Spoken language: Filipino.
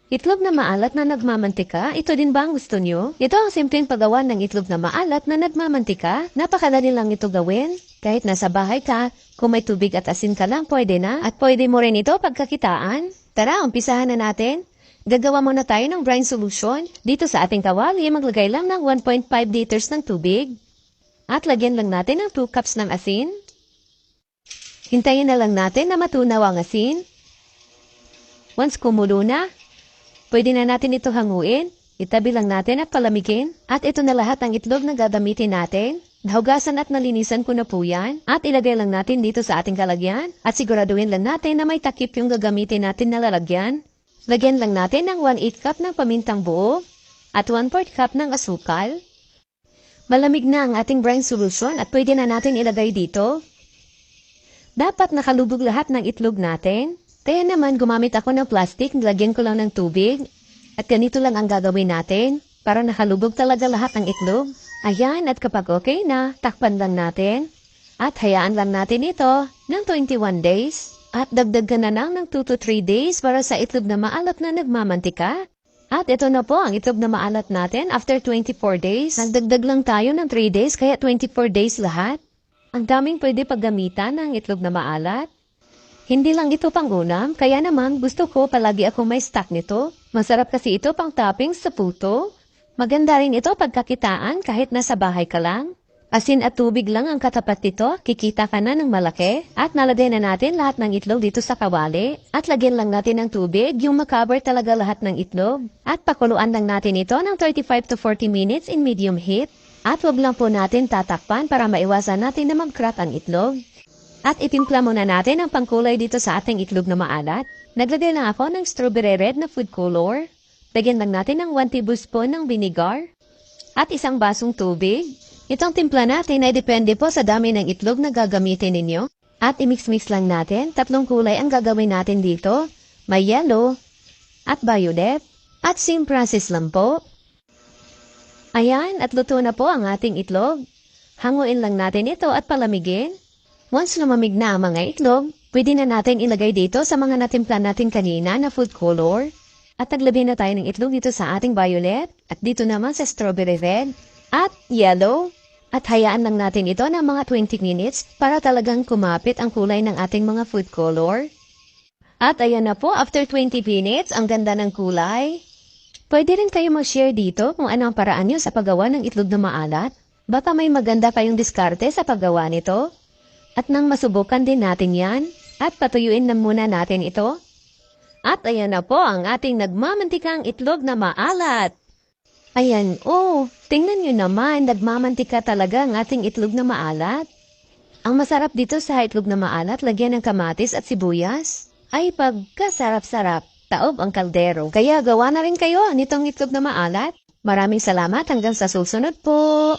Itlog na maalat na nagmamantika, ito din ba ang gusto nyo? Ito ang simpleng paggawa ng itlog na maalat na nagmamantika. Napakadali lang ito gawin. Kahit nasa bahay ka, kung may tubig at asin ka lang, pwede na. At pwede mo rin ito pagkakitaan. Tara, umpisahan na natin. Gagawa muna tayo ng brine solution. Dito sa ating kawali, maglagay lang ng 1.5 liters ng tubig. At lagyan lang natin ng 2 cups ng asin. Hintayin na lang natin na matunaw ang asin. Once kumulo na, pwede na natin ito hanguin, itabi lang natin at palamigin. At ito na lahat ang itlog na gagamitin natin. Nahugasan at nalinisan ko na po yan. At ilagay lang natin dito sa ating kalagyan. At siguraduhin lang natin na may takip yung gagamitin natin na lalagyan. Lagyan lang natin ng 1/8 cup ng pamintang buo at 1/4 cup ng asukal. Malamig na ang ating brine solution at pwede na natin ilagay dito. Dapat nakalubog lahat ng itlog natin. Kaya naman gumamit ako ng plastic, nilagyan ko lang ng tubig. At ganito lang ang gagawin natin para nakalubog talaga lahat ng itlog. Ayan, at kapag okay na, takpan lang natin. At hayaan lang natin ito ng 21 days. At dagdag ka na lang ng 2 to 3 days para sa itlog na maalat na nagmamantika. At ito na po ang itlog na maalat natin after 24 days. Nagdagdag lang tayo ng 3 days kaya 24 days lahat. Ang daming pwede paggamitan ng itlog na maalat. Hindi lang ito pang-ulam, kaya naman gusto ko palagi ako may stock nito. Masarap kasi ito pang toppings sa puto. Maganda rin ito pagkakitaan kahit nasa bahay ka lang. Asin at tubig lang ang katapat nito, kikita ka na ng malaki. At nalagay na natin lahat ng itlog dito sa kawali. At lagyan lang natin ng tubig, yung makabar talaga lahat ng itlog. At pakuluan lang natin ito ng 35 to 40 minutes in medium heat. At wag lang po natin tatakpan para maiwasan natin na mag-crack ang itlog. At itimpla muna natin ang pangkulay dito sa ating itlog na maalat. Naglagay lang ako ng strawberry red na food color. Lagyan lang natin ng 1 tablespoon ng vinegar. At isang basong tubig. Itong timpla natin ay depende po sa dami ng itlog na gagamitin ninyo. At imix-mix lang natin. 3 kulay ang gagawin natin dito. May yellow at violet. At same process lang po. Ayan, at luto na po ang ating itlog. Hanguin lang natin ito at palamigin. Once lumamig na ang mga itlog, pwede na natin ilagay dito sa mga natimpla natin kanina na food color. At naglabi na tayo ng itlog dito sa ating violet. At dito naman sa strawberry red. At yellow. At hayaan lang natin ito ng mga 20 minutes para talagang kumapit ang kulay ng ating mga food color. At ayan na po, after 20 minutes, ang ganda ng kulay. Pwede rin kayo mag-share dito kung ano ang paraan nyo sa paggawa ng itlog na maalat. Baka may maganda kayong diskarte sa paggawa nito. At nang masubukan din natin yan, at patuyuin na muna natin ito. At ayan na po ang ating nagmamantikang itlog na maalat. Ayan, tingnan nyo naman, nagmamantika talaga ang ating itlog na maalat. Ang masarap dito sa itlog na maalat, lagyan ng kamatis at sibuyas. Ay pagkasarap-sarap, taob ang kaldero. Kaya gawa na rin kayo nitong itlog na maalat. Maraming salamat hanggang sa susunod po.